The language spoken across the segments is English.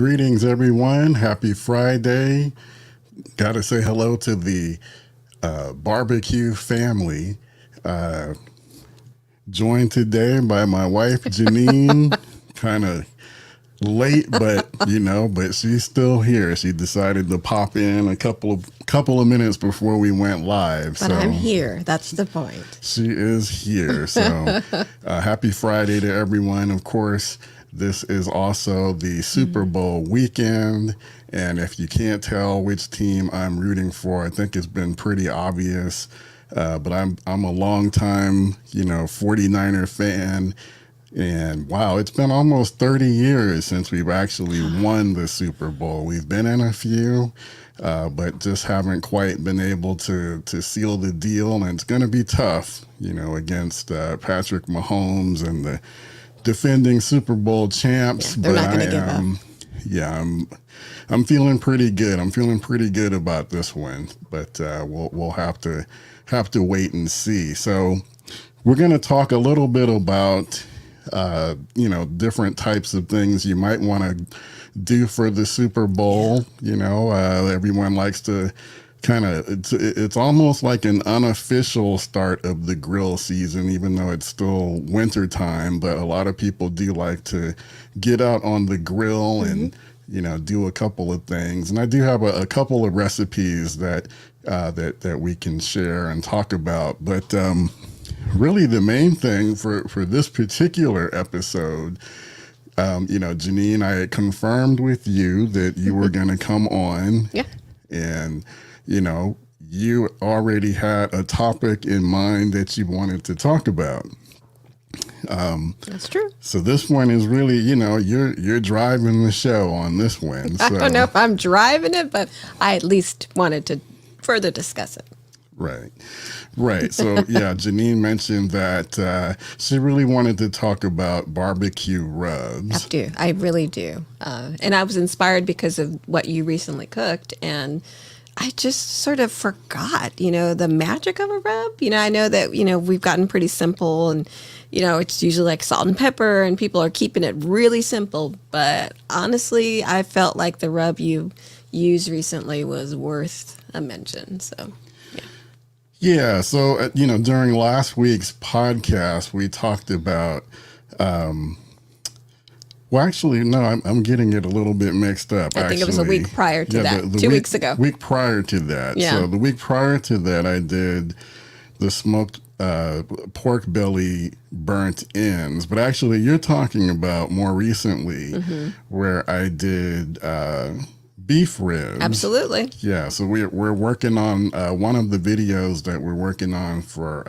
Greetings, everyone. Happy Friday. Got to say hello to the BBQ family. Joined today by my wife, Janine. Kind of late, but but she's still here. She decided to pop in a couple of minutes before we went live. But I'm here. That's the point. She is here. So happy Friday to everyone. Of course, this is also the Super Bowl weekend. And if you can't tell which team I'm rooting for, I think it's been pretty obvious. But I'm a long time, 49er fan. And wow, it's been almost 30 years since we've actually won the Super Bowl. We've been in a few, but just haven't quite been able to seal the deal. And it's going to be tough, against Patrick Mahomes and the defending Super Bowl champs. Yeah, they're not going to give up. Yeah, I'm feeling pretty good. I'm feeling pretty good about this one, but we'll have to wait and see. So we're going to talk a little bit about different types of things you might want to do for the Super Bowl. Everyone likes to it's almost like an unofficial start of the grill season, even though it's still winter time. But a lot of people do like to get out on the grill and, do a couple of things. And I do have a couple of recipes that we can share and talk about. But really the main thing for this particular episode, Janine, I had confirmed with you that you were going to come on. Yeah. And, you already had a topic in mind that you wanted to talk about. That's true. So this one is really, you're driving the show on this one. So. I don't know if I'm driving it, but I at least wanted to further discuss it. Right. So, yeah, Janine mentioned that she really wanted to talk about barbecue rubs. I really do. And I was inspired because of what you recently cooked. And I just sort of forgot, the magic of a rub. I know that, we've gotten pretty simple and, it's usually like salt and pepper and people are keeping it really simple. But honestly, I felt like the rub you used recently was worth a mention. So. Yeah. So, during last week's podcast, we talked about, I'm getting it a little bit mixed up. I think it was a week prior to that, 2 weeks ago. Week prior to that. Yeah. So the week prior to that, I did the smoked pork belly burnt ends. But actually, you're talking about more recently where I did beef ribs. Absolutely. Yeah, so we're working on one of the videos that we're working on for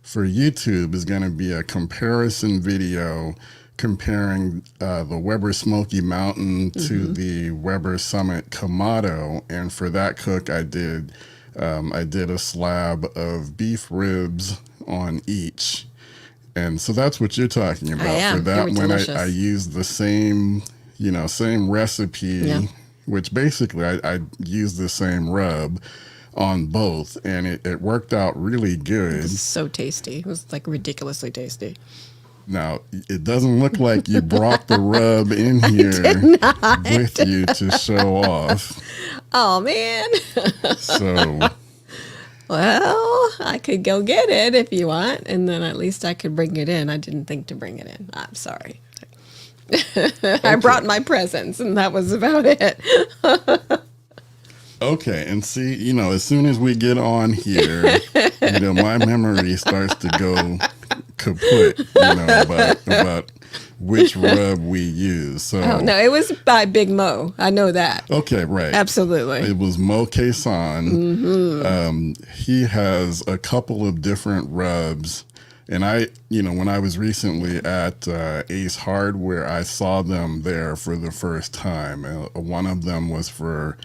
YouTube is going to be a comparison video comparing the Weber Smoky Mountain to the Weber Summit Kamado, and for that cook I did a slab of beef ribs on each, and so that's what you're talking about. For that one, I used the same recipe. Yeah. Which basically I used the same rub on both, and it worked out really good. It was so tasty. It was like ridiculously tasty. Now, it doesn't look like you brought the rub in here with you to show off. Oh, man. So. Well, I could go get it if you want, and then at least I could bring it in. I didn't think to bring it in. I'm sorry. I brought my presents, and that was about it. Okay, and see, as soon as we get on here, my memory starts to go kaput, about which rub we use. So, no, it was by Big Mo. I know that. Okay, right. Absolutely. It was Mo Quezon. He has a couple of different rubs. And when I was recently at Ace Hardware, I saw them there for the first time. One of them was for,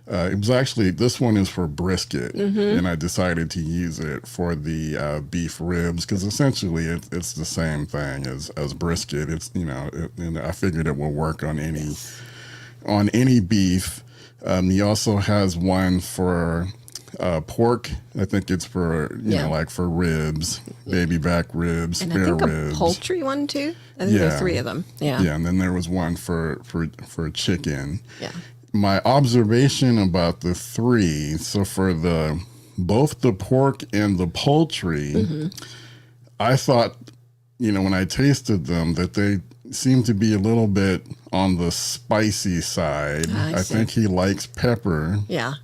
this one is for brisket. And I decided to use it for the beef ribs because essentially it's the same thing as brisket. It's, and I figured it will work on any beef. He also has one for pork. I think it's for like for ribs, baby back ribs, And I spare think ribs. a poultry one too. I think there are 3 of them. Yeah. Yeah, and then there was one for chicken. Yeah. My observation about the 3, so for both the pork and the poultry, I thought, when I tasted them, that they seemed to be a little bit on the spicy side. I think he likes pepper. Yeah.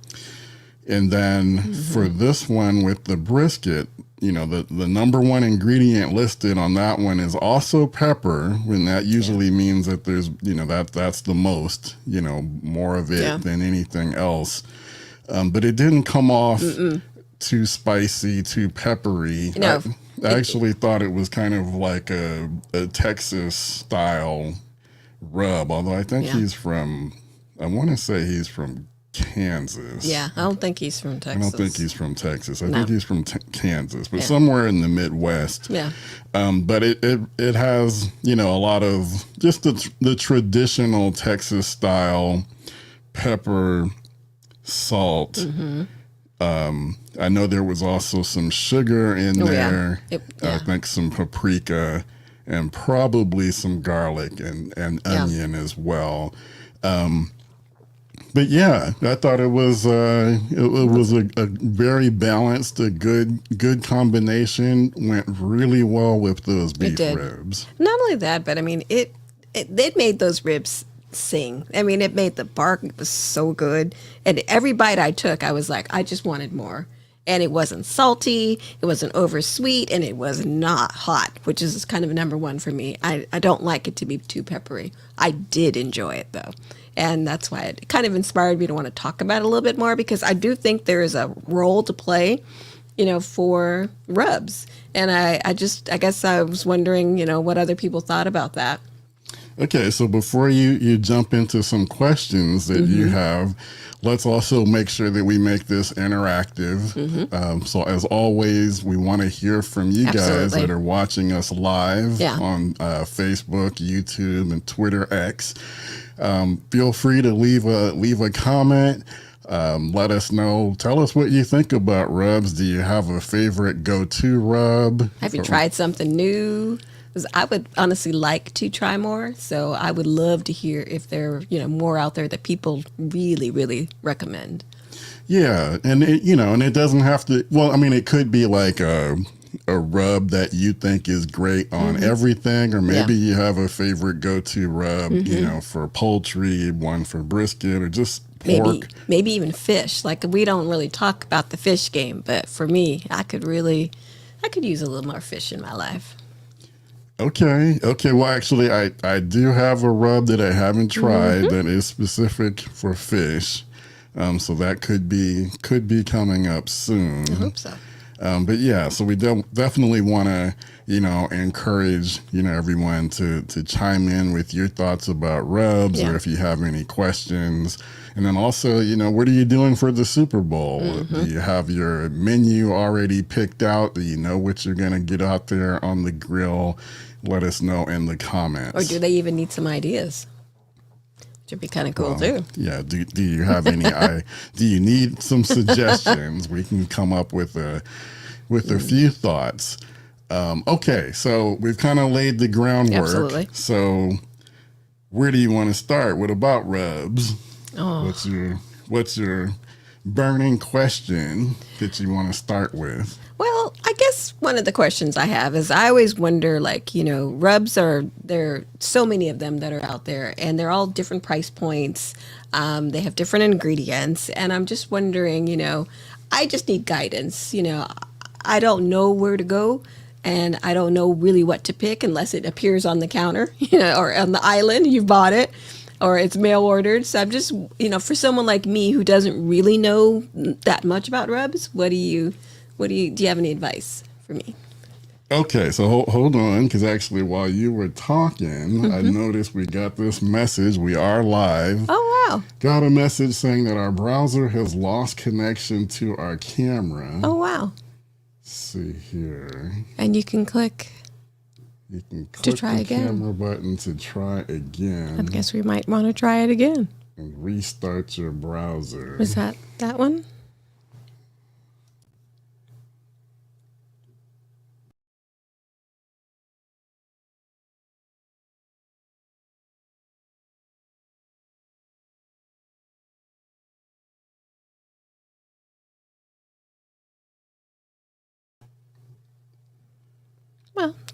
And then for this one with the brisket, the number 1 ingredient listed on that one is also pepper, and that usually means that there's, that's the most, more of it than anything else. But it didn't come off too spicy, too peppery. No. I actually thought it was kind of like a Texas style rub, although I think I want to say he's from Kansas. Yeah, I don't think he's from Texas. I don't think he's from Texas. I think he's from Kansas, but somewhere in the Midwest. Yeah. But it has, a lot of just the traditional Texas style pepper, salt. I know there was also some sugar in there. I think some paprika and probably some garlic and onion as well. But yeah, I thought it was a very balanced, a good combination. Went really well with those beef ribs. Not only that, but I mean, it made those ribs sing. I mean, it made the bark. It was so good, and every bite I took, I was like, I just wanted more. And it wasn't salty, it wasn't over sweet, and it was not hot, which is kind of number 1 for me. I don't like it to be too peppery. I did enjoy it though. And that's why it kind of inspired me to want to talk about it a little bit more, because I do think there is a role to play, for rubs. And I guess I was wondering, what other people thought about that. Okay, so before you jump into some questions that you have, let's also make sure that we make this interactive. So as always, we want to hear from you guys that are watching us live on Facebook, YouTube, and Twitter X. Feel free to leave a comment. Let us know. Tell us what you think about rubs. Do you have a favorite go-to rub? Have you tried something new? Because I would honestly like to try more. So I would love to hear if there are, more out there that people really, really recommend. Yeah. And it doesn't have to, well, I mean, it could be like a rub that you think is great on everything, or maybe you have a favorite go-to rub, for poultry, one for brisket, or just pork. Maybe even fish. Like, we don't really talk about the fish game, but for me, I could use a little more fish in my life. Okay. Well, actually, I do have a rub that I haven't tried that is specific for fish. So that could be coming up soon. I hope so. But yeah, so we definitely want to, encourage, everyone to chime in with your thoughts about rubs, or if you have any questions. And then also, what are you doing for the Super Bowl? Do you have your menu already picked out? Do you know what you're going to get out there on the grill? Let us know in the comments. Or do they even need some ideas? Which would be kind of cool too. Yeah. Do you have any? Do you need some suggestions? We can come up with a few thoughts. Okay, so we've kind of laid the groundwork. Absolutely. So where do you want to start? What about rubs? Oh. What's your burning question that you want to start with? Well, I guess one of the questions I have is I always wonder, rubs there are so many of them that are out there, and they're all different price points. They have different ingredients, and I'm just wondering, I just need guidance. I don't know where to go, and I don't know really what to pick unless it appears on the counter, or on the island, you've bought it, or it's mail ordered. So I'm just, for someone like me who doesn't really know that much about rubs, do you have any advice for me? Okay, so hold on, because actually while you were talking, I noticed we got this message. We are live. Oh, wow. Got a message saying that our browser has lost connection to our camera. Oh, wow. Let's see here. And you can click to try the again. Camera button to try again. I guess we might want to try it again. And restart your browser. Was that one?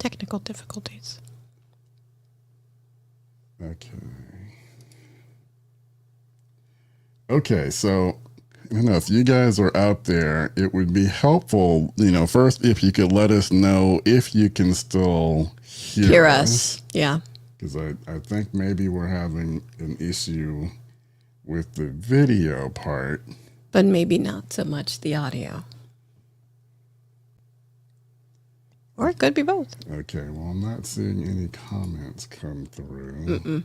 technical difficulties. Okay. Okay, so if you guys are out there, it would be helpful, first if you could let us know if you can still hear us. Yeah. Because I think maybe we're having an issue with the video part. But maybe not so much the audio. Or it could be both. Okay, well, I'm not seeing any comments come through. Mm-mm.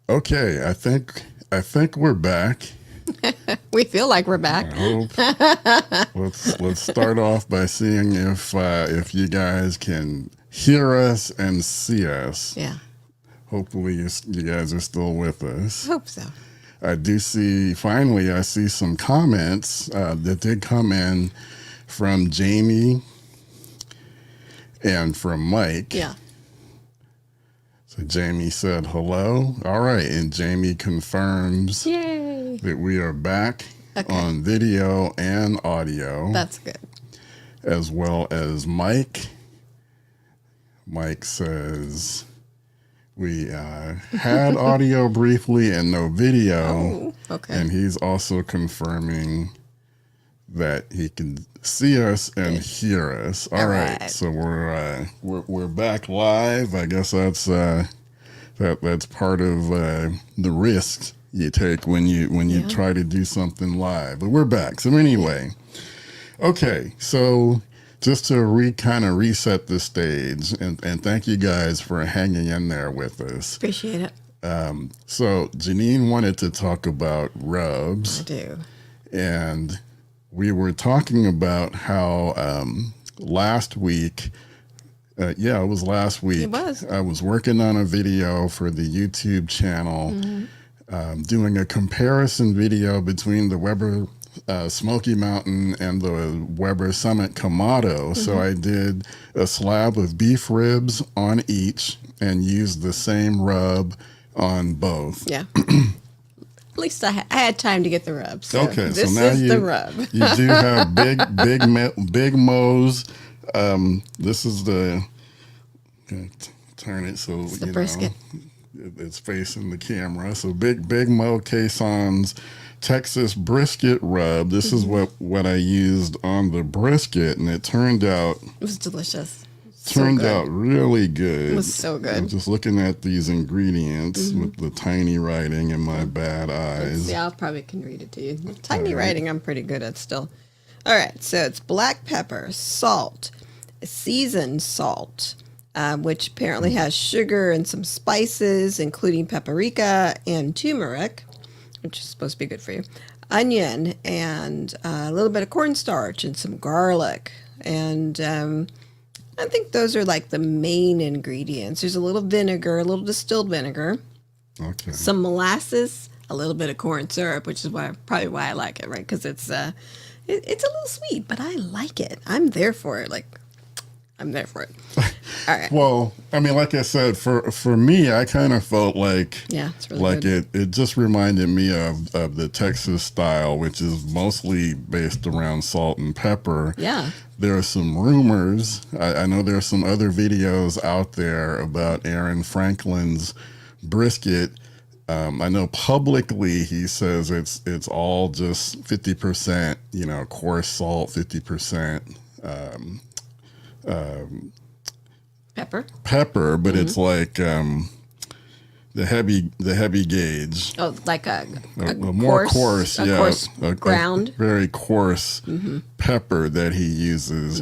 Okay, I think I think we're back. We feel like we're back. I hope. Let's start off by seeing if you guys can hear us and see us. Yeah. Hopefully you guys are still with us. Hope so. I do see. Finally, I see some comments that did come in from Jamie and from Mike. Yeah. So Jamie said hello. All right, and Jamie confirms Yay. that we are back Okay. on video and audio. That's good. As well as Mike. Mike says we had audio briefly and no video. Oh, okay. And he's also confirming that he can see us and hear us. All right. So we're back live. I guess that's part of the risk you take when you try to do something live. But we're back. So anyway, okay. So just to kind of reset the stage, and thank you guys for hanging in there with us. Appreciate it. So Janine wanted to talk about rubs. I do. And we were talking about how last week, it was last week. It was. I was working on a video for the YouTube channel, doing a comparison video between the Weber Smoky Mountain and the Weber Summit Kamado. So I did a slab of beef ribs on each and used the same rub on both. Yeah. At least I had time to get the rub. So Okay, this so now is the rub. you do have Big Mo's. This is the turn it so It's the brisket. It's facing the camera. So Big Mo Caisson's Texas brisket rub. This is what I used on the brisket, and it turned out It was delicious. out really good. It was so good. I'm just looking at these ingredients with the tiny writing in my bad eyes. Yeah, I probably can read it to you. Tiny writing, I'm pretty good at still. All right, so it's black pepper, salt, seasoned salt, which apparently has sugar and some spices, including paprika and turmeric, which is supposed to be good for you, onion, and a little bit of cornstarch and some garlic. And I think those are like the main ingredients. There's a little vinegar, a little distilled vinegar, Okay. some molasses, a little bit of corn syrup, which is probably why I like it, right? Because it's a little sweet, but I like it. I'm there for it. Like, I'm there for it. All right. Well, I mean, like I said, for me, I kind of felt like It's really good. it just reminded me of the Texas style, which is mostly based around salt and pepper. Yeah. There are some rumors. I know there are some other videos out there about Aaron Franklin's brisket. I know publicly he says it's all just 50%, coarse salt, 50%. Pepper. But it's like the heavy gauge. Oh, like a more coarse, coarse a ground. very coarse pepper that he uses.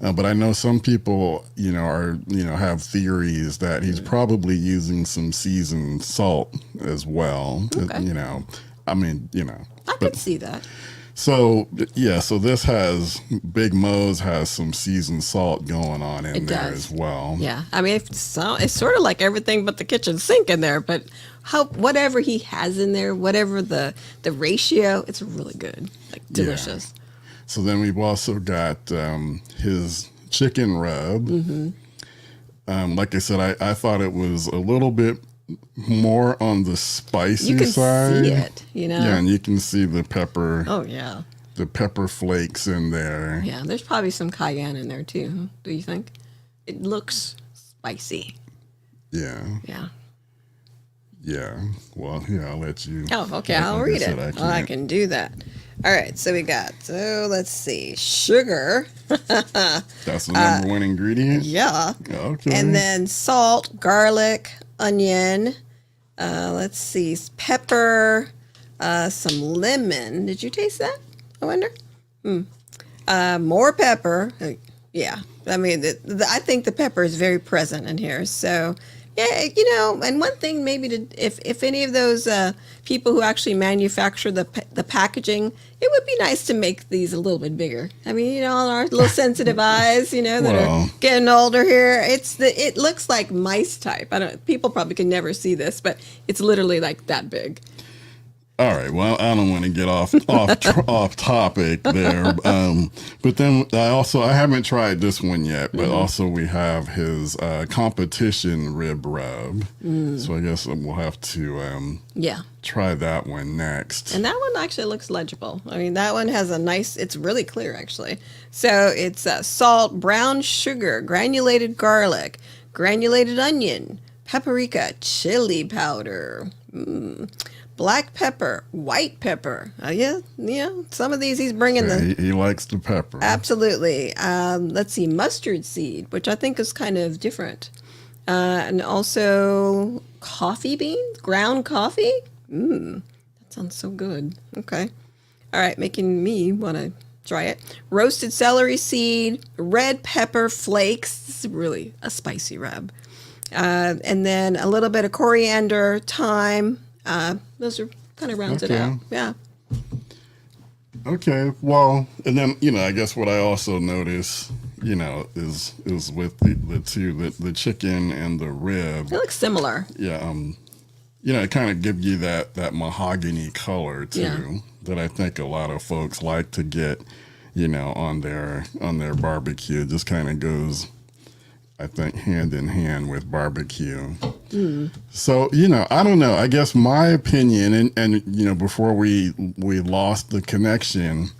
But I know some people, have theories that he's probably using some seasoned salt as well. Okay. I could see that. So this Big Mo's has some seasoned salt going on in there does. as well. Yeah, I mean, it's sort of like everything but the kitchen sink in there. But whatever he has in there, whatever the ratio, it's really good, like delicious. Yeah. So then we've also got his chicken rub. Like I said, I thought it was a little bit more on the spicy You can side. see it, Yeah, and you can see the pepper. Oh yeah. The pepper flakes in there. Yeah, there's probably some cayenne in there too. Do you think? It looks spicy. Yeah. Yeah. Yeah. Well, I'll let you. Oh, okay. I'll like read said, it. I can do that. All right. So let's see. Sugar. That's the number one ingredient? Yeah. Okay. And then salt, garlic, onion. Let's see. Pepper, some lemon. Did you taste that? I wonder. More pepper. Yeah. I mean, I think the pepper is very present in here. So Yeah, and one thing maybe to if any of those people who actually manufacture the packaging, it would be nice to make these a little bit bigger. I mean, all our little sensitive eyes, that Well, are getting older here. It looks like mice type. I don't. People probably can never see this, but it's literally like that big. all right. Well, I don't want to get off topic there. But then I haven't tried this one yet. But also we have his competition rib rub. So I guess we'll have to try that one next. And that one actually looks legible. I mean, that one has a nice. It's really clear actually. So it's salt, brown sugar, granulated garlic, granulated onion, paprika, chili powder. Black pepper, white pepper. Yeah. Some of these he's bringing He likes the pepper. Absolutely. Let's see, mustard seed, which I think is kind of different, and also coffee beans, ground coffee. That sounds so good. Okay, all right, making me want to try it. Roasted celery seed, red pepper flakes. This is really a spicy rub, and then a little bit of coriander, thyme. Those are kind of rounds it out. Yeah. Okay. Well, and then, I guess what I also notice, is with the chicken and the rib. It looks similar. Yeah. It kind of gives you that mahogany color too, that I think a lot of folks like to get, on their barbecue. It just kind of goes, I think, hand in hand with barbecue. So, I don't know. I guess my opinion, and before we lost the connection,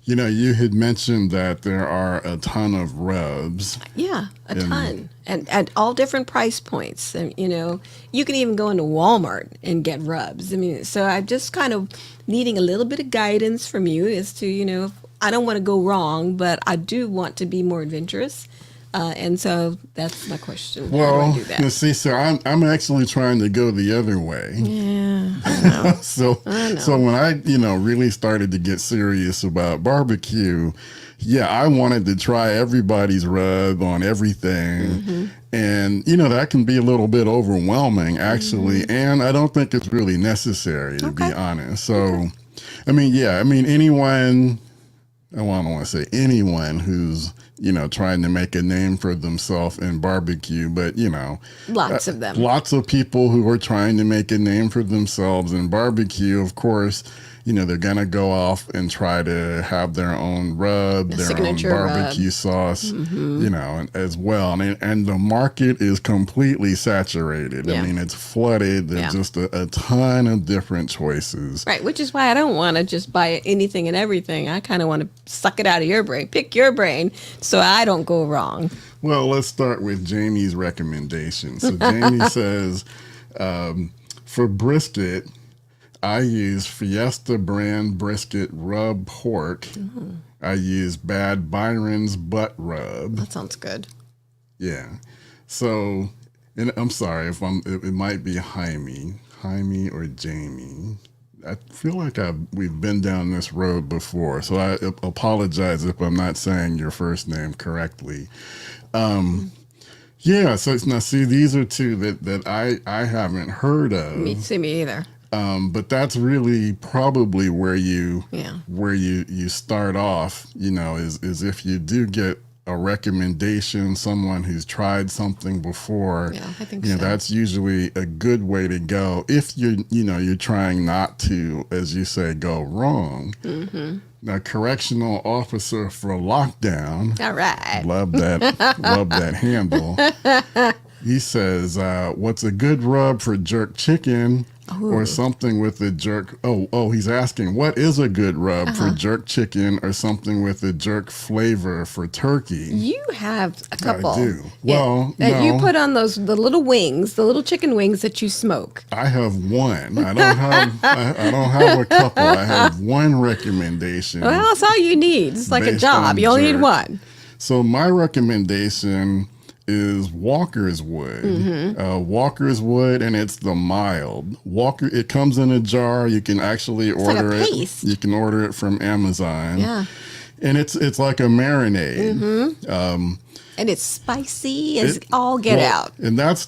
you had mentioned that there are a ton of rubs. Yeah, a ton. And at all different price points. And, you can even go into Walmart and get rubs. I mean, so I'm just kind of needing a little bit of guidance from you as to, I don't want to go wrong, but I do want to be more adventurous. And so that's my question. Well, how do I do that? see, sir, I'm actually trying to go the other way. Yeah, I know. So when I, really started to get serious about barbecue, I wanted to try everybody's rub on everything. And, that can be a little bit overwhelming, actually. And I don't think it's really necessary, to be honest. So, I mean, anyone, I don't want to say anyone who's, trying to make a name for themselves in barbecue, but, Lots of them. Lots of people who are trying to make a name for themselves in barbecue, of course, they're going to go off and try to have their own rub, their own barbecue sauce, as well. And the market is completely saturated. Yeah. I mean, it's flooded. There's just a ton of different choices. Right, which is why I don't want to just buy anything and everything. I kind of want to suck it out of your brain, pick your brain, so I don't go wrong. Well, let's start with Jamie's recommendation. So Jamie says, for brisket, I use Fiesta brand brisket rub pork. I use Bad Byron's butt rub. That sounds good. Yeah. So, and I'm sorry if it might be Jaime or Jamie. I feel like we've been down this road before, so I apologize if I'm not saying your first name correctly. Yeah. So now, see, these are two that I haven't heard of. Me either. But that's really probably where you start off, is if you do get a recommendation, someone who's tried something before. Yeah, I think so. That's usually a good way to go if you're trying not to, as you say, go wrong. Now, correctional officer for lockdown. All right. Love that handle. He says, what's a good rub for jerk chicken? Or something with a jerk. He's asking, what is a good rub for jerk chicken or something with a jerk flavor for turkey? You have a couple. I do. Well, that no, you put on the little wings, the little chicken wings that you smoke. I have one. I don't have a couple. I have one recommendation. Well, that's all you need. It's like a job. You only need one. So my recommendation is Walker's Wood. Walker's Wood, and it's the mild. It comes in a jar. You can actually order like a it. paste. You can order it from Amazon. Yeah. And it's like a marinade. And it's spicy as all get out. And that's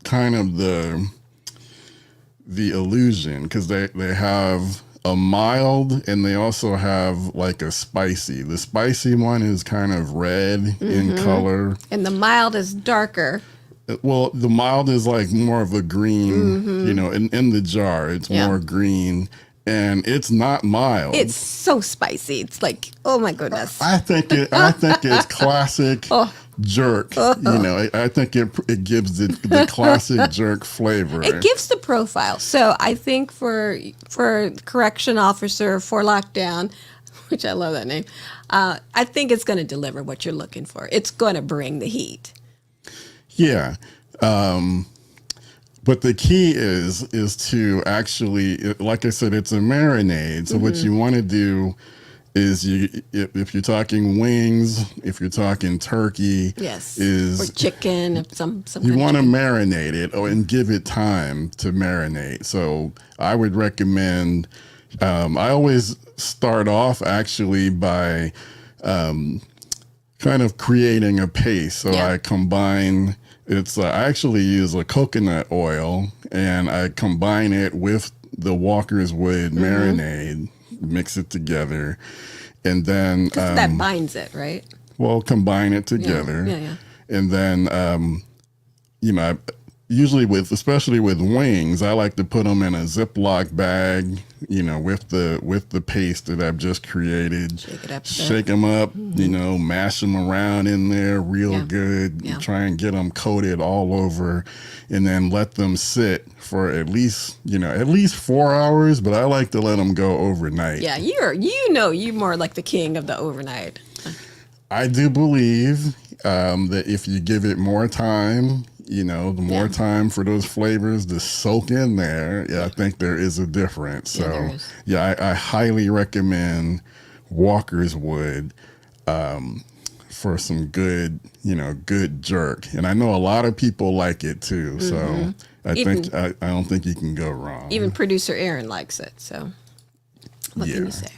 kind of the illusion, because they have a mild and they also have like a spicy. The spicy one is kind of red in color. And the mild is darker. Well, the mild is like more of a green, you know, in the jar, it's more green, and it's not mild. It's so spicy. It's like, oh my goodness. I think it's classic jerk. You know, I think it gives the classic jerk flavor. It gives the profile. So I think for correction officer for lockdown, which I love that name, I think it's going to deliver what you're looking for. It's going to bring the heat. Yeah. But the key is to actually, like I said, it's a marinade. So what you want to do is if you're talking wings, if you're talking turkey, or chicken, some you want to marinate it and give it time to marinate. So I would recommend, I always start off actually by kind of creating a paste. So I combine, I actually use a coconut oil and I combine it with the Walker's Wood marinade, mix it together, and then that binds it, right? Well, combine it together, and then you know, usually especially with wings, I like to put them in a Ziploc bag, you know, with the paste that I've just created. Shake them up, you know, mash them around in there real good. Try and get them coated all over, and then let them sit for at least 4 hours. But I like to let them go overnight. Yeah, you're more like the king of the overnight. I do believe that if you give it more time, you know, the more time for those flavors to soak in there, I think there is a difference. So, I highly recommend Walker's Wood for some good jerk. And I know a lot of people like it too. So I don't think you can go wrong. Even producer Aaron likes it. So what can you say?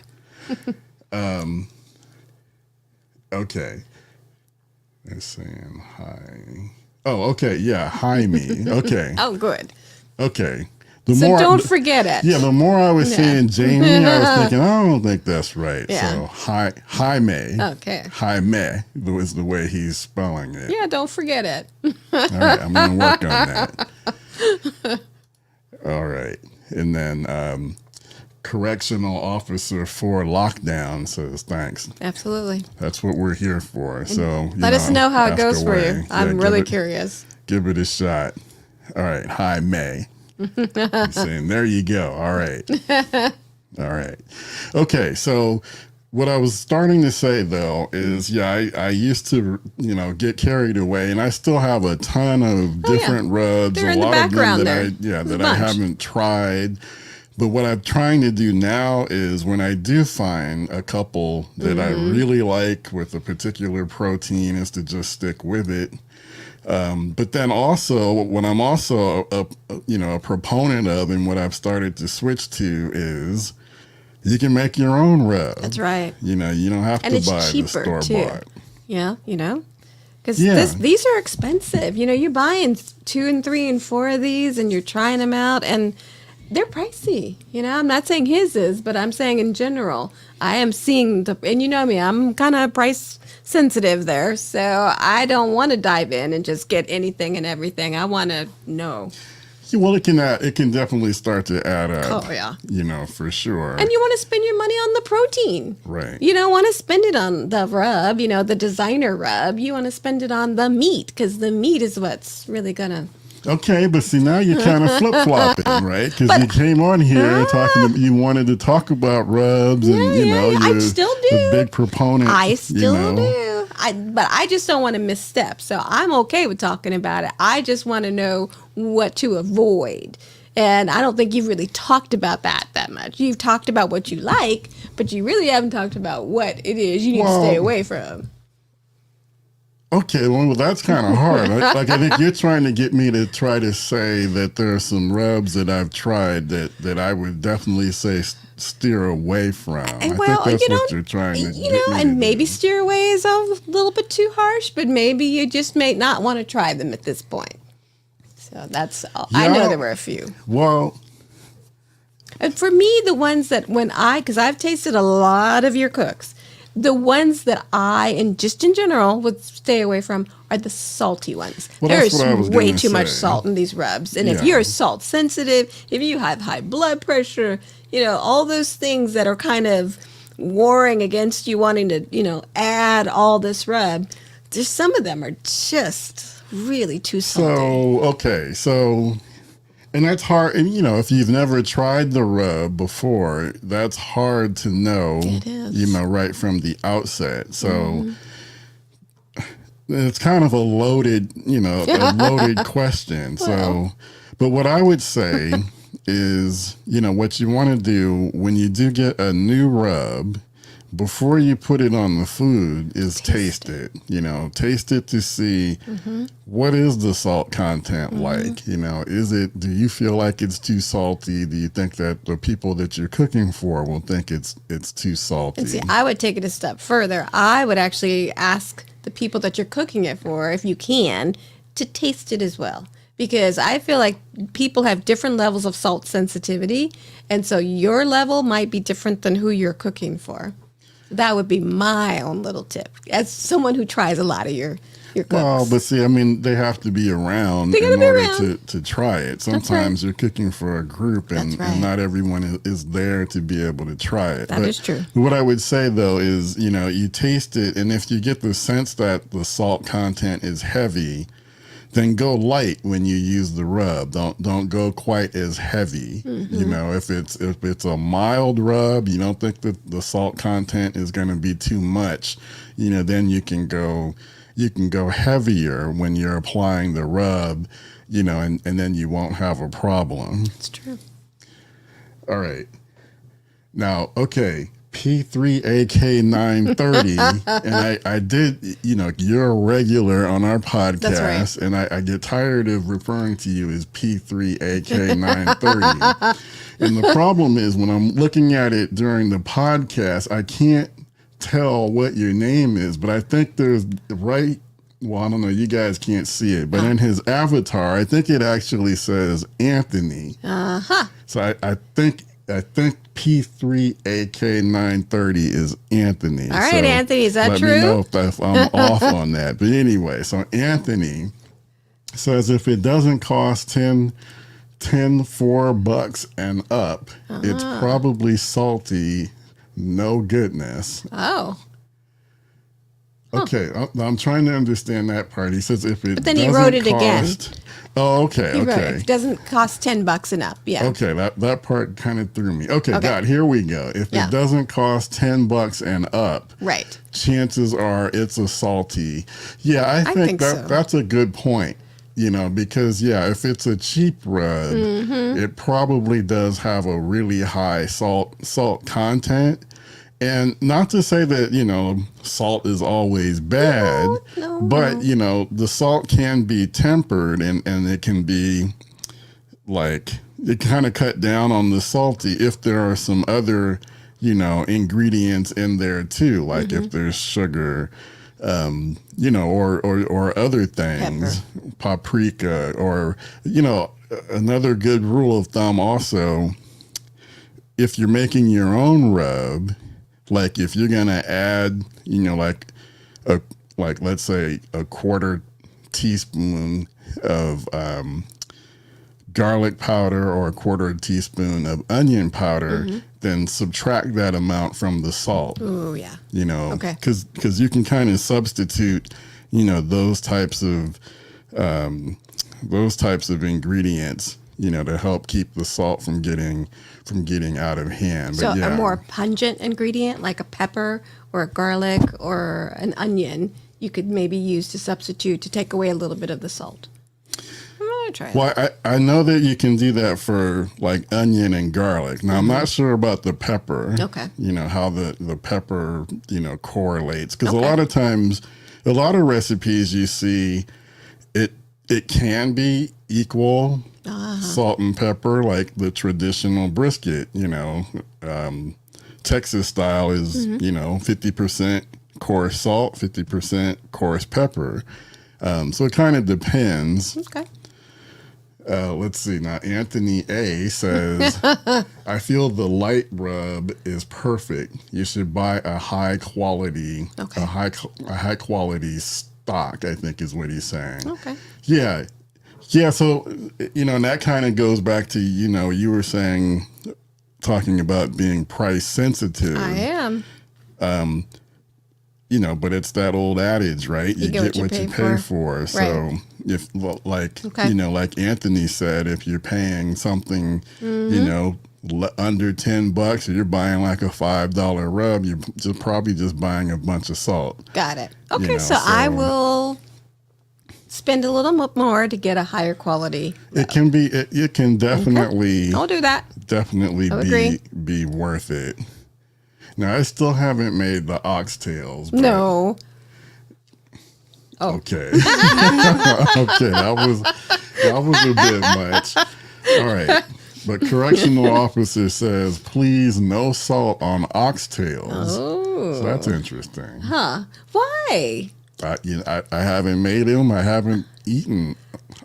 Okay. They're saying hi. Oh, okay. Yeah. Hi me. Okay. Oh, good. Okay. Don't forget it. Yeah. The more I was saying Jamie, I was thinking, I don't think that's right. Yeah. So hi me. Okay. Hi me was the way he's spelling it. Yeah. Don't forget it. All right. I'm going to work on that. All right. And then, correctional officer for lockdown says thanks. Absolutely. That's what we're here for. So let us know how it goes for you. I'm really curious. Give it a shot. All right. Hi, May. I'm saying, there you go. All right. All right. Okay. So what I was starting to say though is, I used to, get carried away, and I still have a ton of different rubs. They're in the background that I haven't tried. But what I'm trying to do now is, when I do find a couple that I really like with a particular protein, is to just stick with it. But then also, what I'm also a proponent of, and what I've started to switch to, is you can make your own rub. That's right. You don't have to buy the store bought. Yeah, because these are expensive. You're buying 2 and 3 and 4 of these, and you're trying them out, and they're pricey. I'm not saying his is, but I'm saying in general, I am seeing and you know me, I'm kind of price sensitive there. So I don't want to dive in and just get anything and everything. I want to know. Well, it can definitely start to add up. Oh, yeah. For sure. And you want to spend your money on the protein. Right. You don't want to spend it on the rub, the designer rub. You want to spend it on the meat, because the meat is what's really going to... Okay, but see, now you're kind of flip-flopping, right? Because you came on here you wanted to talk about rubs, and, I still do. The big proponent. I still do. But I just don't want to misstep. So I'm okay with talking about it. I just want to know what to avoid. And I don't think you've really talked about that much. You've talked about what you like, but you really haven't talked about what it is you need to stay away from. Okay, well, that's kind of hard. Like, I think you're trying to get me to try to say that there are some rubs that I've tried that I would definitely say steer away from. I think Well, that's what you're trying to get me and to maybe do. steer away is a little bit too harsh, but maybe you just may not want to try them at this point. So that's all. I know Yeah. there were a few. Well, And for me, the ones that because I've tasted a lot of your cooks, the ones that and just in general would stay away from are the salty ones. Well, There's that's what I was way gonna too much say. salt in these rubs. And if Yeah. you're salt sensitive, if you have high blood pressure, all those things that are kind of warring against you wanting to, add all this rub, there's some of them are just really too salty. And that's hard. And, if you've never tried the rub before, that's hard to know, It is. right from the outset. So it's kind of a loaded, question. So, but what I would say is, what you want to do when you do get a new rub, before you put it on the food, is taste it. Taste it to see what is the salt content like. Do you feel like it's too salty? Do you think that the people that you're cooking for will think it's too salty? And see, I would take it a step further. I would actually ask the people that you're cooking it for, if you can, to taste it as well. Because I feel like people have different levels of salt sensitivity. And so your level might be different than who you're cooking for. That would be my own little tip as someone who tries a lot of your cooks. Well, but see, they have to be around They gotta in be order around. to try it. Sometimes you're cooking for a group and, That's right. and not everyone is there to be able to try it. That is true. What I would say, though, is, you taste it, and if you get the sense that the salt content is heavy, then go light when you use the rub. Don't go quite as heavy. If it's a mild rub, you don't think that the salt content is going to be too much. Then you can go heavier when you're applying the rub. And then you won't have a problem. It's true. All right. Now, okay. P3AK930, and I did, you're a regular on our podcast, That's right. and I get tired of referring to you as P3AK930. And the problem is when I'm looking at it during the podcast, I can't tell what your name is, but I think there's well, I don't know, you guys can't see it, but in his avatar, I think it actually says Anthony. So I think P3AK930 is Anthony. All right, Anthony, is that let true? Let me know if I'm off on that. But anyway, so Anthony says if it doesn't cost $4 and up, it's probably salty. No goodness. Oh. Okay, I'm trying to understand that part. He says if it But then he doesn't wrote it again. cost, Oh, okay, He wrote okay. it. It doesn't cost $10 and up. Yeah. Okay, that part kind of threw me. Okay, Okay. God, here we go. If Yeah. it doesn't cost $10 and up, Right. chances are it's a salty. Yeah, I think so. that's a good point. Because if it's a cheap rub, it probably does have a really high salt content. And not to say that, salt is always bad, No. but, the salt can be tempered and it can be like, it kind of cut down on the salty if there are some other, ingredients in there too. Like if there's sugar, or other things, paprika, or, another good rule of thumb also, if you're making your own rub, like if you're going to add, let's say a quarter teaspoon of garlic powder or a quarter teaspoon of onion powder, then subtract that amount from the salt. Oh, yeah. Okay. Because you can kind of substitute, those types of ingredients, to help keep the salt from getting out of hand. So But yeah. a more pungent ingredient like a pepper or a garlic or an onion, you could maybe use to substitute to take away a little bit of the salt. I'm going to try it. Well, I know that you can do that for like onion and garlic. Now, I'm not sure about the pepper. Okay. How the pepper, correlates. Because a Okay. lot of times a lot of recipes you see, it can be equal salt and pepper, like the traditional brisket. Texas style is 50% coarse salt, 50% coarse pepper. So it kind of depends. Okay. Let's see. Now, Anthony A says, I feel the light rub is perfect. You should buy a high quality, Okay. a high quality stock, I think is what he's saying. Okay. Yeah. Yeah. So, and that kind of goes back to, you were saying, talking about being price sensitive. I am. But it's that old adage, right? You get what you pay for. So if like Anthony said, if you're paying something, under $10, or you're buying like a $5 rub, you're probably just buying a bunch of salt. Got it. Okay, so I will spend a little more to get a higher quality rub. It can definitely. Okay. I'll do that. Definitely be worth it. Now, I still haven't made the oxtails. But No. Oh. Okay. Okay, that was a bit much. All right. But correctional officer says, please no salt on oxtails. Oh. So that's interesting. Huh. Why? I haven't made them. I haven't eaten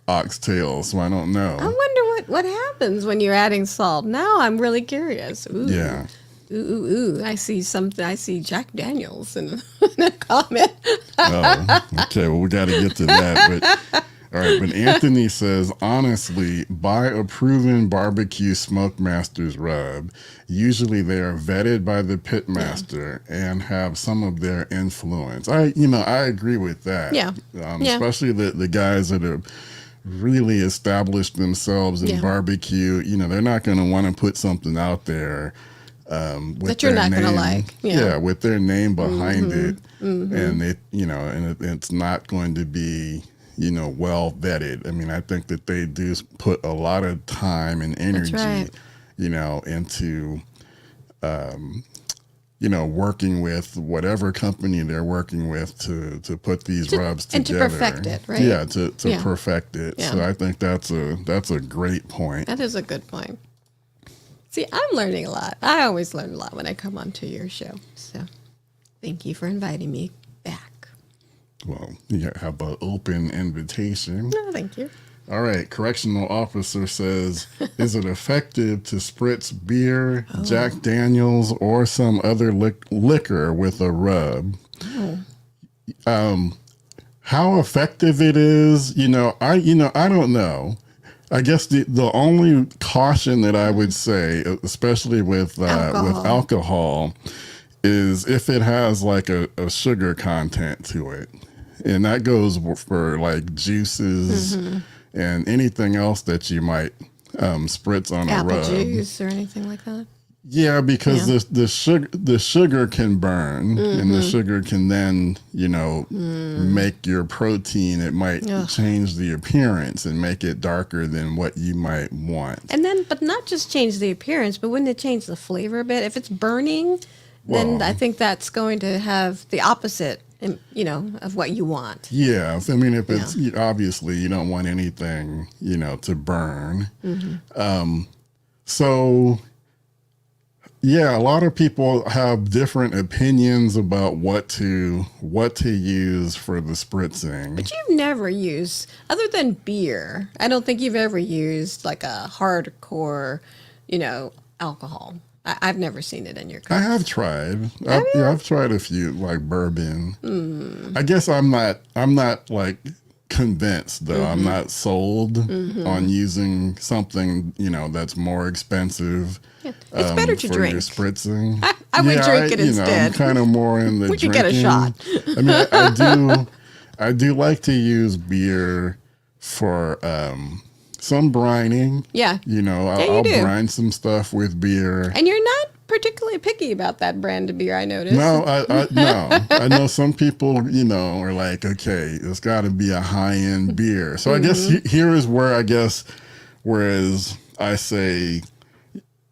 oxtails, so I don't know. I wonder what happens when you're adding salt. Now I'm really curious. Ooh. Yeah. Ooh. I see something. I see Jack Daniels in a comment. Oh, okay. Well, we got to get to that. But all right. But Anthony says, honestly, buy a proven barbecue Smokemasters rub. Usually, they are vetted by the Pitmaster and have some of their influence. I agree with that. Yeah. Especially the guys that have really established themselves in barbecue. They're not going to want to put something out there. With that you're not going to like. Yeah, with their name behind it. And it's not going to be, well vetted. I mean, I think that they do put a lot of time and energy, into, working with whatever company they're working with to put these rubs together. And to perfect it, right? Yeah, to perfect it. Yeah. So I think that's a great point. That is a good point. See, I'm learning a lot. I always learn a lot when I come onto your show. So thank you for inviting me back. Well, you have an open invitation. No, thank you. All right. Correctional officer says, is it effective to spritz beer, Jack Daniels, or some other liquor with a rub? How effective it is, I don't know. I guess the only caution that I would say, especially with alcohol, is if it has like a sugar content to it, and that goes for like juices and anything else that you might spritz on a rub. Apple juice or anything like that. Yeah, because the sugar can burn, and the sugar can then make your protein. It might change the appearance and make it darker than what you might want. And then, but not just change the appearance, but wouldn't it change the flavor a bit? If it's burning, then I think that's going to have the opposite, of what you want. Yeah, I mean, if it's obviously you don't want anything, to burn. So. Yeah, a lot of people have different opinions about what to use for the spritzing. But you've never used, other than beer, I don't think you've ever used like a hardcore, alcohol. I've never seen it in your cups. I have tried. I've tried a few, like bourbon. I guess I'm not like convinced though. I'm not sold on using something that's more expensive. Yeah. It's better to for drink. Your spritzing. I would drink it instead. I'm kind of more in the. We could drinking. get a shot. I mean, I do like to use beer for some brining. Yeah. I'll brine some stuff with beer. And you're not particularly picky about that brand of beer, I noticed. No, no. I know some people, are like, okay, it's got to be a high-end beer. So I guess here is where whereas I say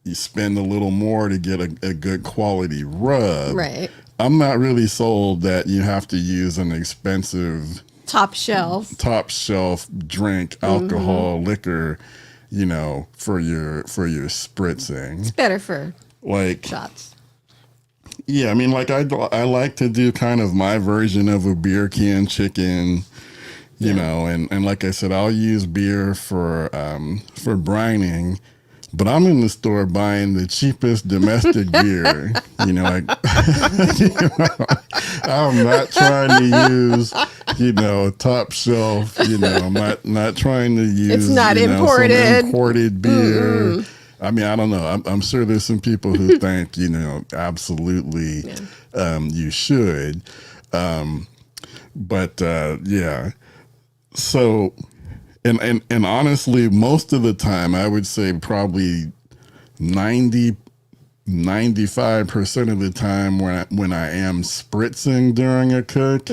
you spend a little more to get a good quality rub. Right. I'm not really sold that you have to use an expensive top shelf drink, alcohol, liquor, for your spritzing. It's better for Like, shots. yeah, I mean, like I like to do kind of my version of a beer can chicken, and like I said, I'll use beer for brining, but I'm in the store buying the cheapest domestic beer. I'm not trying to use, top shelf. I'm not trying to use. It's not some imported. imported beer. I mean, I don't know. I'm sure there's some people who think, absolutely, you should. But yeah. So, and honestly, most of the time, I would say probably 95% of the time when I am spritzing during a cook,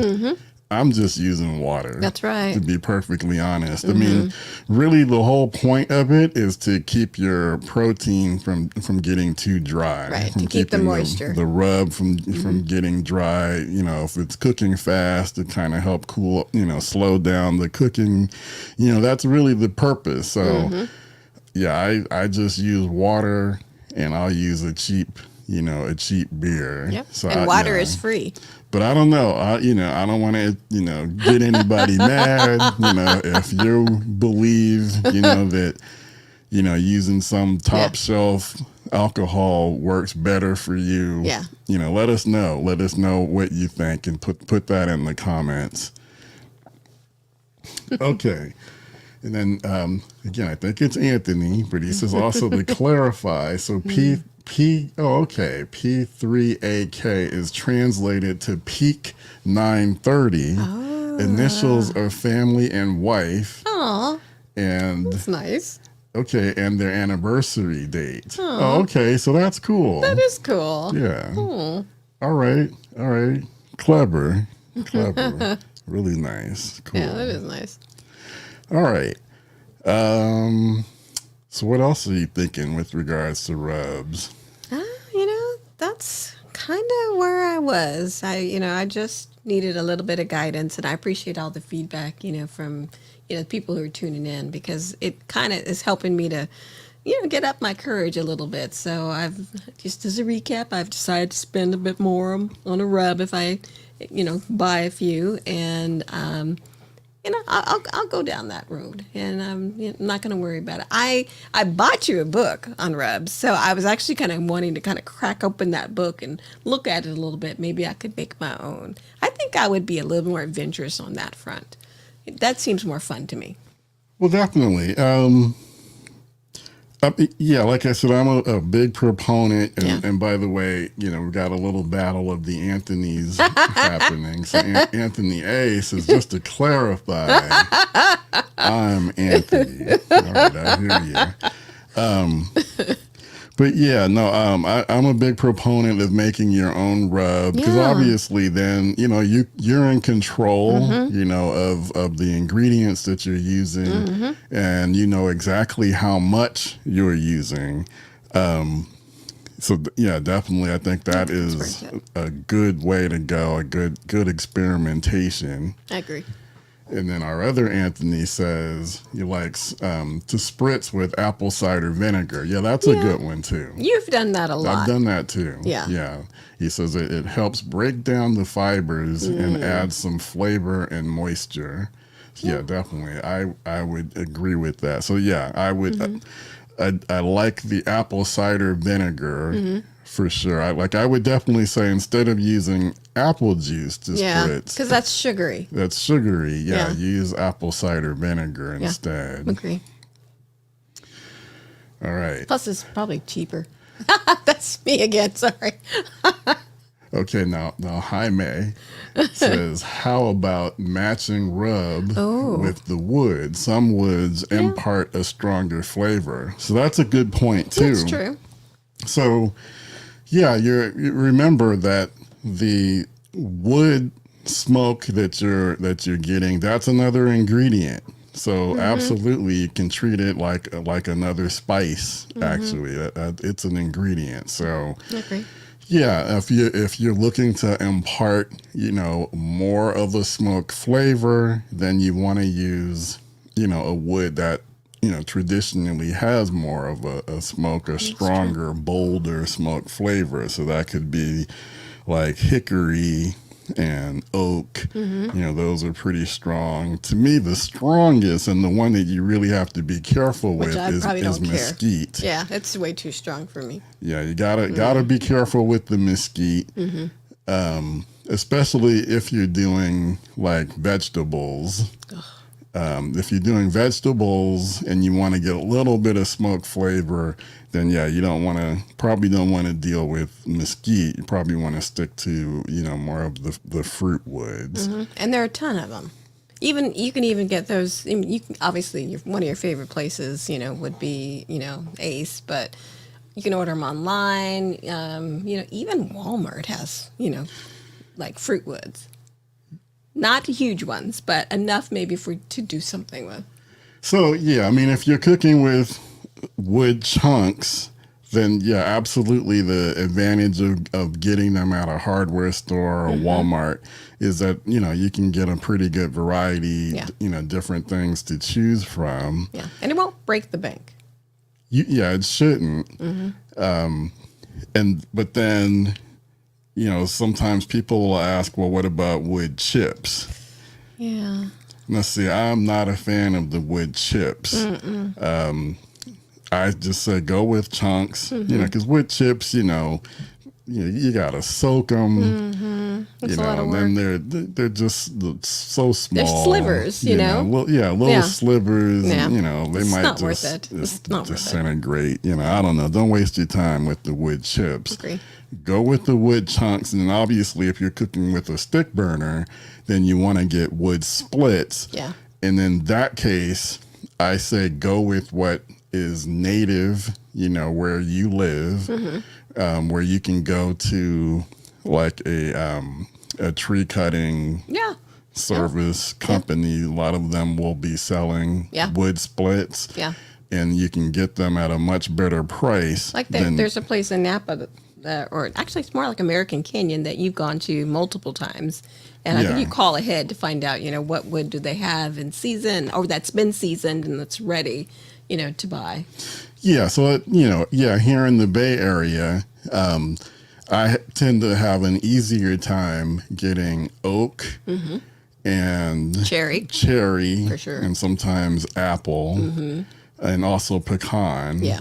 I'm just using water. That's right. To be perfectly honest. I mean, really the whole point of it is to keep your protein from getting too dry. Right, From to keep the keeping moisture. The rub from getting dry. If it's cooking fast, to kind of help cool, slow down the cooking. That's really the purpose. So, yeah, I just use water, and I'll use a cheap beer. Yep. So And water is free. But I don't know. I don't want to, get anybody mad. If you believe, that, using some top shelf alcohol works better for you. Yeah. Let us know. Let us know what you think, and put that in the comments. Okay. And then again, I think it's Anthony, but he says also to clarify. So P3AK is translated to Peak 930. Oh. Initials are family and wife. Oh, and that's nice. Okay, and their anniversary date. Oh, okay, so that's cool. That is cool. Yeah. All right. Clever. Really nice. Cool. Yeah, that is nice. All right. So what else are you thinking with regards to rubs? That's kind of where I was. I just needed a little bit of guidance, and I appreciate all the feedback, from, people who are tuning in, because it kind of is helping me to, get up my courage a little bit. So just as a recap, I've decided to spend a bit more on a rub if I, buy a few, and, I'll go down that road, and I'm not going to worry about it. I bought you a book on rubs, so I was actually kind of wanting to kind of crack open that book and look at it a little bit. Maybe I could make my own. I think I would be a little more adventurous on that front. That seems more fun to me. Well, definitely. Yeah, like I said, I'm a big proponent. And by the way, we've got a little battle of the Anthonys happening. So Anthony A says, just to clarify, I'm Anthony. All right, I hear you. But yeah, no, I'm a big proponent of making your own rub, because obviously then, you're in control, of the ingredients that you're using, and you know exactly how much you're using. So yeah, definitely, I think that is a good way to go, a good experimentation. I agree. And then our other Anthony says he likes to spritz with apple cider vinegar. Yeah, that's a good one too. You've done that a lot. I've done that too. Yeah. He says it helps break down the fibers and add some flavor and moisture. Yeah, definitely. I would agree with that. So yeah, I would. I like the apple cider vinegar. For sure. I would definitely say, instead of using apple juice to spritz. Because that's sugary. That's sugary. Yeah. Use apple cider vinegar instead. Agree. All right. Plus, it's probably cheaper. That's me again. Sorry. Okay. Now Jaime says, how about matching rub with the wood? Some woods impart a stronger flavor. So that's a good point too. That's true. So, yeah, you remember that the wood smoke that you're getting, that's another ingredient. So absolutely, you can treat it like another spice. Actually, it's an ingredient. So, I agree. Yeah, if you're looking to impart, more of a smoke flavor, then you want to use, a wood that, traditionally has more of a smoke, a stronger, bolder smoke flavor. So that could be like hickory and oak. Those are pretty strong. To me, the strongest and the one that you really have to be careful Which with I is probably don't care. mesquite. Yeah, it's way too strong for me. Yeah, you gotta be careful with the mesquite, especially if you're doing like vegetables. If you're doing vegetables and you want to get a little bit of smoke flavor, then yeah, you probably don't want to deal with mesquite. You probably want to stick to more of the fruit woods. And there are a ton of them. Even you can even get those. I mean, you can, obviously, one of your favorite places, would be Ace, but you can order them online. Even Walmart has like fruit woods. Not huge ones, but enough maybe to do something with. So yeah, I mean, if you're cooking with wood chunks, then yeah, absolutely. The advantage of getting them at a hardware store or Walmart is that you can get a pretty good variety. Yeah. Different things to choose from. Yeah, and it won't break the bank. It shouldn't. But then. Sometimes people will ask, well, what about wood chips? Yeah. Let's see, I'm not a fan of the wood chips. I just say go with chunks, because wood chips, you got to soak them, It's a lot of and work. then they're just so small. They're slivers, little slivers, Yeah. they It's might not worth just, it. It's not worth it. disintegrate. I don't know. Don't waste your time with the wood chips. Agree. Go with the wood chunks, and then obviously if you're cooking with a stick burner, then you want to get wood splits. Yeah. And in that case, I say go with what is native, where you live, where you can go to like a tree cutting service company. A lot of them will be selling wood splits. Yeah. And you can get them at a much better price. Like there's a place in Napa or actually it's more like American Canyon that you've gone to multiple times. And I think you call ahead to find out, what wood do they have in season or that's been seasoned and that's ready, to buy. Yeah. So, here in the Bay Area, I tend to have an easier time getting oak and Cherry. For sure. And sometimes apple and also pecan. Yeah.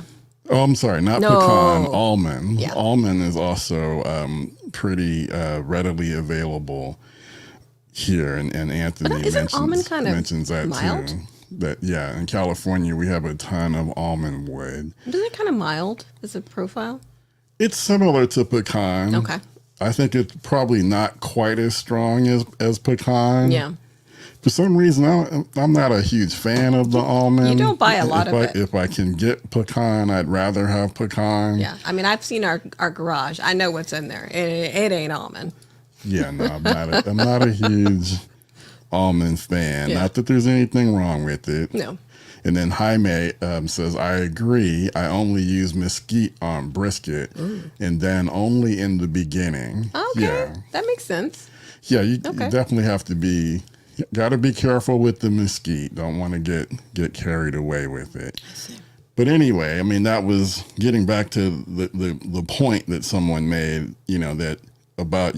Oh, I'm sorry, not No. pecan, almond. Yeah. Almond is also pretty readily available here, and Anthony isn't almond kind of mentions that mild? too. That in California we have a ton of almond wood. Is it kind of mild as a profile? It's similar to pecan. Okay. I think it's probably not quite as strong as pecan. Yeah. For some reason, I'm not a huge fan of the almond. You don't buy a lot of it. If I can get pecan, I'd rather have pecan. Yeah. I mean, I've seen our garage. I know what's in there. It ain't almond. Yeah, no, I'm not a huge almond fan. Yeah. Not that there's anything wrong with it. No. And then Jaime says, I agree. I only use mesquite on brisket and then only in the beginning. Okay. Yeah. That makes sense. Yeah, you definitely have to got to be careful with the mesquite. Don't want to get carried away with it. I see. But anyway, I mean, that was getting back to the point that someone made, that about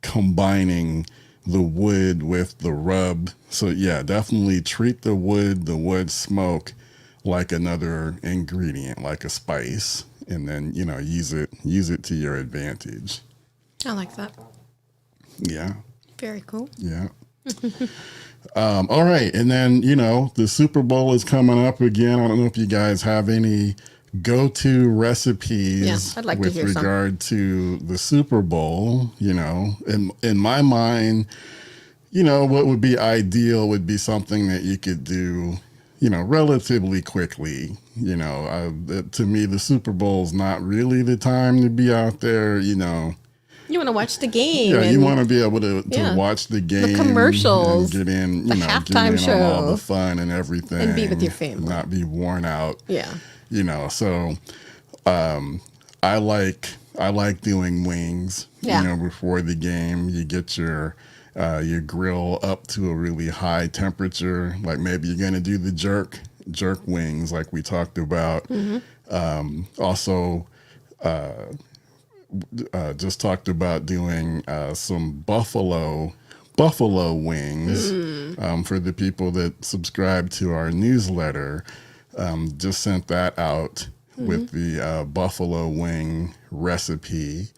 combining the wood with the rub. So yeah, definitely treat the wood smoke like another ingredient, like a spice, and then, use it to your advantage. I like that. Yeah. Very cool. Yeah. All right. And then, the Super Bowl is coming up again. I don't know if you guys have any go-to recipes I'd like to with hear some. regard to the Super Bowl. In my mind, what would be ideal would be something that you could do, relatively quickly. To me, the Super Bowl is not really the time to be out there, You want to watch the game. Yeah, and you want to be able to Yeah. watch the game, commercials, and get in, the halftime get in on all show, the fun and everything, and be with your family. not be worn out. Yeah. So I like like doing wings. Yeah. You know, before the game, you get your grill up to a really high temperature. Like maybe you're gonna do the jerk wings, like we talked about. Also, just talked about doing some buffalo wings for the people that subscribe to our newsletter. Just sent that out with the buffalo wing recipe,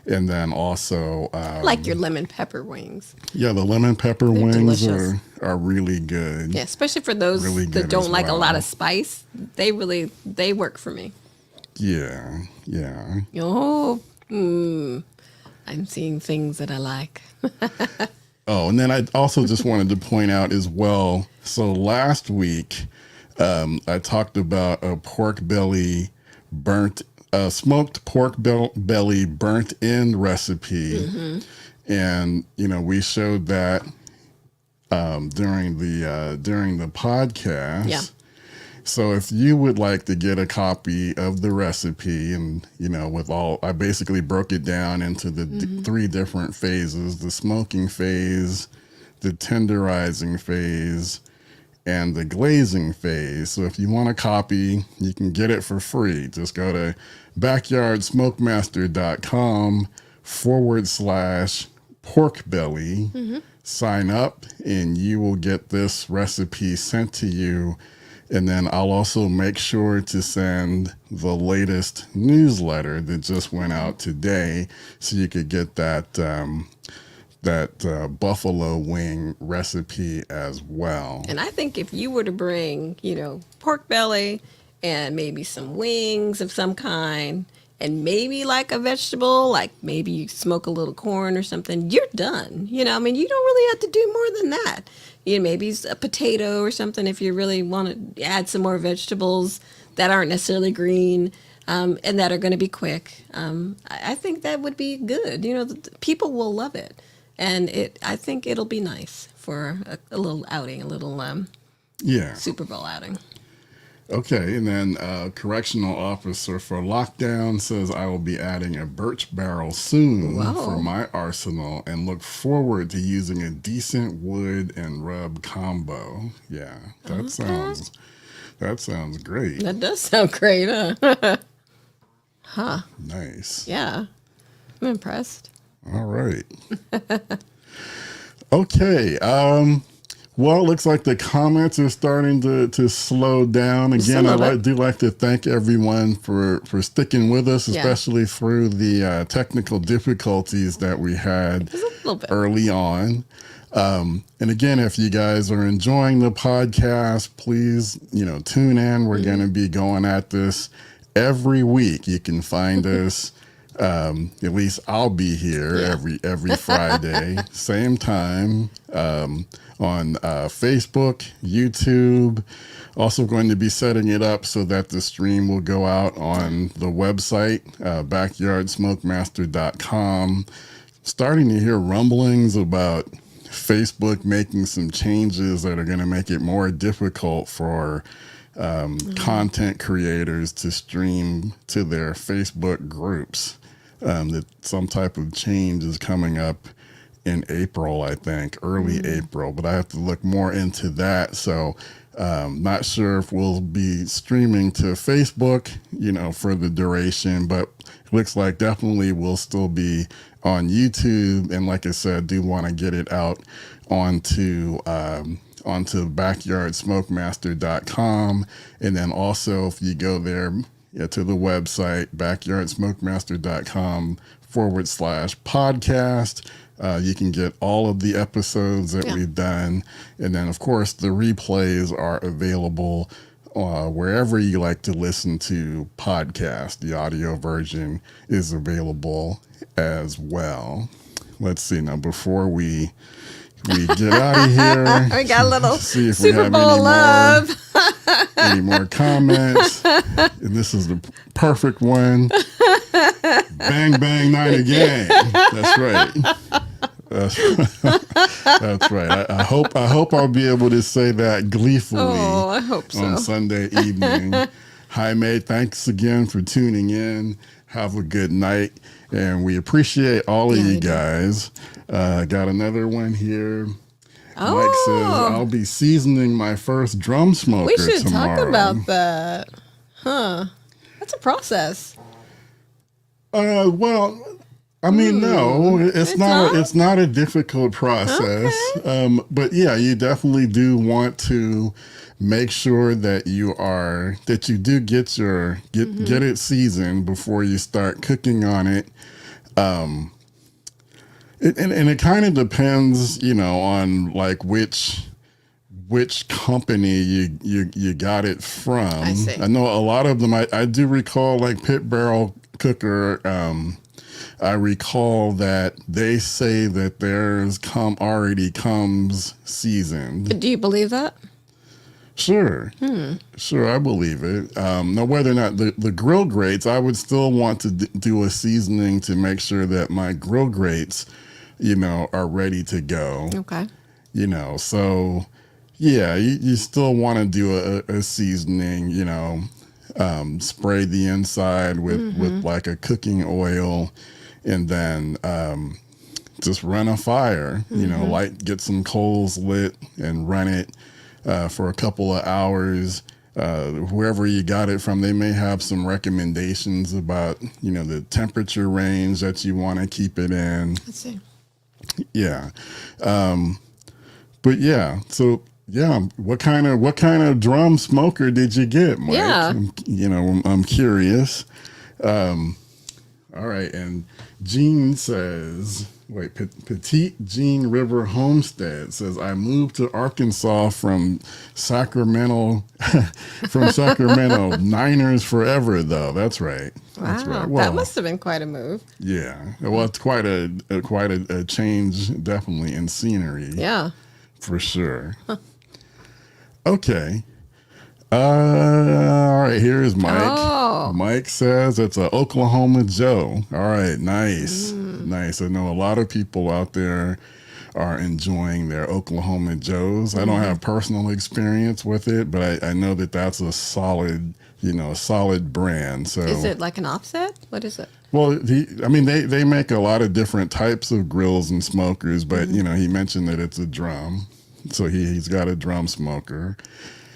and then also I like your lemon pepper wings. yeah, the lemon pepper They're wings delicious. are really good. Yeah, especially for those Really that good don't as like a lot well. of spice. They work for me. Yeah. Oh, I'm seeing things that I like. Oh, and then I also just wanted to point out as well. So last week, I talked about a pork belly smoked pork belly burnt end recipe, and we showed that during the podcast. Yeah. So if you would like to get a copy of the recipe, and I basically broke it down into the three different phases: the smoking phase, the tenderizing phase, and the glazing phase. So if you want a copy, you can get it for free. Just go to backyardsmokemaster.com/pork belly, sign up, and you will get this recipe sent to you. And then I'll also make sure to send the latest newsletter that just went out today, so you could get that buffalo wing recipe as well. And I think if you were to bring, pork belly and maybe some wings of some kind, and maybe like a vegetable, like maybe you smoke a little corn or something, you're done. You don't really have to do more than that. Maybe a potato or something if you really want to add some more vegetables that aren't necessarily green, and that are going to be quick. I think that would be good. People will love it. And I think it'll be nice for a little outing, a little Super Bowl outing. Okay, and then correctional officer for lockdown says, I will be adding a birch barrel soon for my arsenal and look forward to using a decent wood and rub combo. Yeah, that sounds great. That does sound great, huh? Nice. Yeah, I'm impressed. All right. Okay. Well, it looks like the comments are starting to slow down. Again, I do like to thank everyone for sticking with us, especially through the technical difficulties that we had early on. And again, if you guys are enjoying the podcast, please, tune in. We're going to be going at this every week. You can find us. At least I'll be here every Friday, same time, on Facebook, YouTube. Also going to be setting it up so that the stream will go out on the website, backyardsmokemaster.com. Starting to hear rumblings about Facebook making some changes that are going to make it more difficult for content creators to stream to their Facebook groups. That some type of change is coming up in April, I think, early April, but I have to look more into that. So not sure if we'll be streaming to Facebook, for the duration, but it looks like definitely we'll still be on YouTube. And like I said, do want to get it out onto backyardsmokemaster.com. And then also if you go there, to the website, backyardsmokemaster.com/podcast. You can get all of the episodes that we've done. And then, of course, the replays are available wherever you like to listen to podcasts. The audio version is available as well. Let's see now, before we get out of here. We got a little see if Super we have Bowl love. any more comments. And this is the perfect one. Bang, bang, night again. That's right. That's right. I hope I'll be able to say that gleefully. Oh, I hope so. On Sunday evening. Jaime, thanks again for tuning in. have a good night. And we appreciate all of Yeah, you you do. guys. Got another one here. Oh, Mike says, I'll be seasoning my first drum smoker we should tomorrow. talk about that. Huh. That's a process. Well, I mean, no, It's not? it's not a difficult process. But yeah, you definitely do want to make sure that you do get get it seasoned before you start cooking on it. And it kind of depends, on like which company you got it from. I see. I know a lot of them. I do recall like Pit Barrel Cooker. I recall that they say that theirs already comes seasoned. Do you believe that? Sure, sure, I believe it. Now, whether or not the grill grates, I would still want to do a seasoning to make sure that my grill grates, are ready to go. Okay. So yeah, you still want to do a seasoning, spray the inside with like a cooking oil, and then just run a fire, get some coals lit and run it for a couple of hours. Wherever you got it from, they may have some recommendations about, the temperature range that you want to keep it in. Let's see. Yeah. But yeah, so yeah, what kind of drum smoker did you get, Mike? Yeah. I'm curious. All right, and Jean says, Petite Jean River Homestead says, I moved to Arkansas from Sacramento, Niners forever, though. That's right. That's Wow. right. Well, That must have been quite a move. yeah. Well, it's quite a change, definitely, in scenery. Yeah. For sure. Okay. All right, here's Mike. Oh. Mike says it's a Oklahoma Joe. All right, nice. Nice. I know a lot of people out there are enjoying their Oklahoma Joes. I don't have personal experience with it, but I know that that's a solid, solid brand. So Is it like an offset? What is it? well, they make a lot of different types of grills and smokers, but he mentioned that it's a drum, so he's got a drum smoker.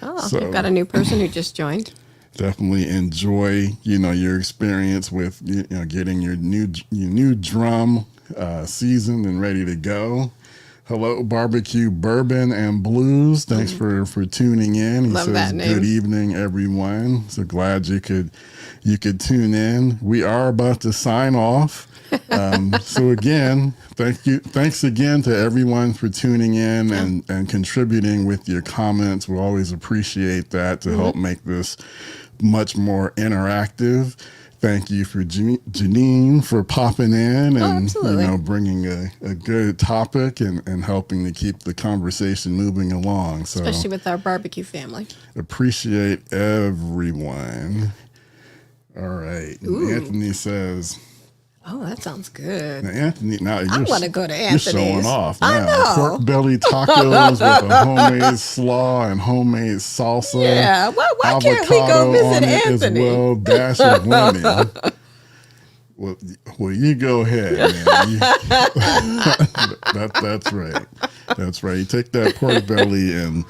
Oh, So- you've got a new person who just joined. Definitely enjoy, your experience with getting your new drum seasoned and ready to go. Hello, Barbecue Bourbon and Blues. Thanks for tuning in. He Love says, that name. good evening, everyone. So glad you could tune in. We are about to sign off. So again, thanks again to everyone for tuning in and contributing with your comments. We always appreciate that to help make this much more interactive. Thank you for Janine for popping in and absolutely. bringing a good topic and helping to keep the conversation moving along. So Especially with our barbecue family. appreciate everyone. All right. Ooh. Anthony says, Oh, that sounds good. now, Anthony, now I want to go to You're Anthony's. showing off I now. know. Pork belly tacos with a homemade slaw and homemade salsa. Yeah, why can't we go Avocado visit on it Anthony? As well, dash of lemon. Well, you go ahead, man. That's right. That's right. You take that pork belly and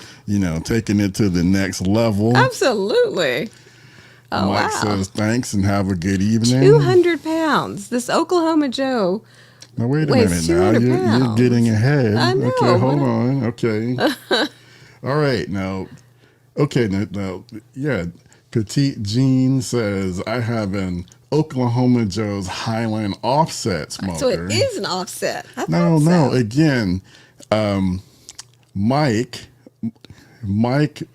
taking it to the next level. Absolutely. Oh, Mike wow. says thanks and have a good evening. 200 pounds. This Oklahoma Joe. Now wait a weighs minute. Now 200 you're pounds. getting ahead. I know. Okay, hold on. Okay. All right. Now, okay. Now, yeah. Petite Jean says I have an Oklahoma Joe's Highland offset smoker. So it is an offset. I No, thought no. so. Again, Mike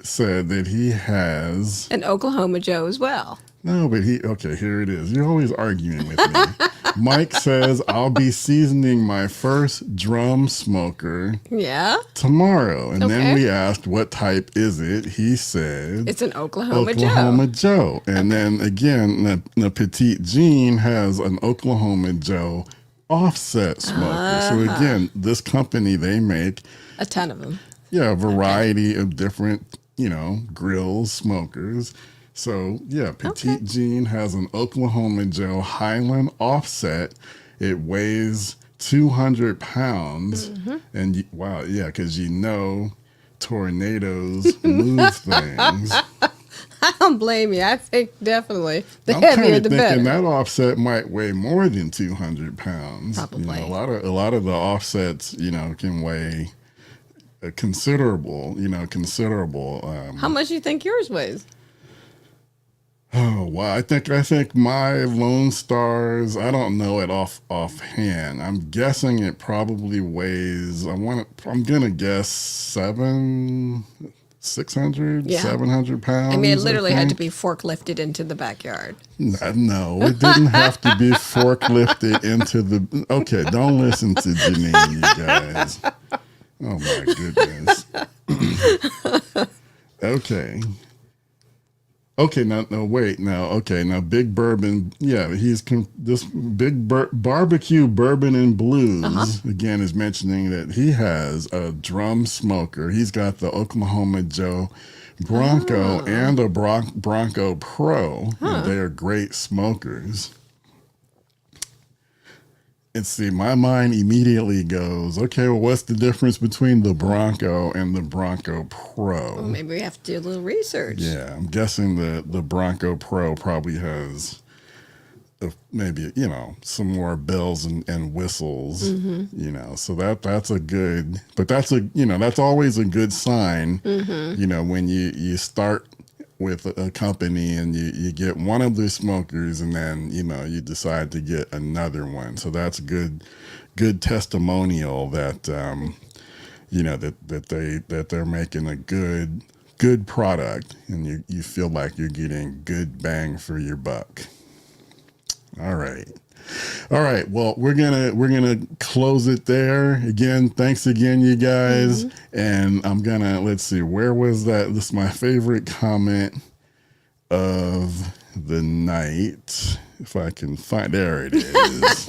said that he has. An Oklahoma Joe as well. No, but okay, here it is. You're always arguing with me. Mike says, I'll be seasoning my first drum smoker Yeah. tomorrow. And then Okay. we asked, what type is it? He said, It's an Oklahoma Oklahoma Joe. Joe. And then again, the Petite Jean has an Oklahoma Joe offset smoker. So again, this company, they make A ton of them. a variety of different, grills, smokers. So yeah, Petite Okay. Jean has an Oklahoma Joe Highland offset. It weighs 200 pounds. And wow, yeah, because tornadoes move things. I don't blame you. I think definitely the I'm kind heavier of the thinking better. that offset might weigh more than 200 pounds. A Probably. lot of the offsets, can weigh a considerable, considerable. How much do you think yours weighs? Oh wow! I think my Lone Stars. I don't know it offhand. I'm guessing it probably weighs. I'm gonna guess 600, Yeah. 700 I mean, it pounds. I literally had to think. be forklifted into the backyard. No, it didn't have to be forklifted into the. Okay, don't listen to Janine, you guys. Oh my goodness. Okay. Okay, now, no, wait, now, okay, now, Big Bourbon, yeah, this Barbecue Bourbon and Blues, again, is mentioning that he has a drum smoker. He's got the Oklahoma Joe Bronco and a Bronco Pro, and they are great smokers. And see, my mind immediately goes, okay, well, what's the difference between the Bronco and the Bronco Pro? Well, maybe we have to do a little research. Yeah, I'm guessing the Bronco Pro probably has maybe, some more bells and whistles, so that's a good, but that's always a good sign, when you start with a company and you get one of the smokers and then, you decide to get another one. So that's good testimonial that, that they're making a good product and you feel like you're getting good bang for your buck. All right. All right. Well, we're gonna close it there. Again, thanks again, you guys. And I'm let's see, where was that? This is my favorite comment of the night. If I can find, there it is.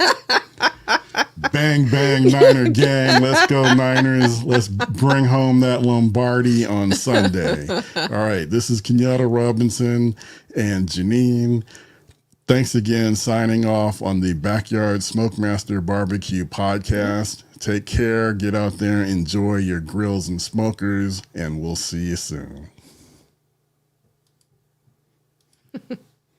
Bang, bang, Niner gang. Let's go, Niners. Let's bring home that Lombardi on Sunday. All right. This is Kenyatta Robinson and Janine. Thanks again, signing off on the Backyard Smokemaster Barbecue podcast. Take care, get out there, enjoy your grills and smokers, and we'll see you soon.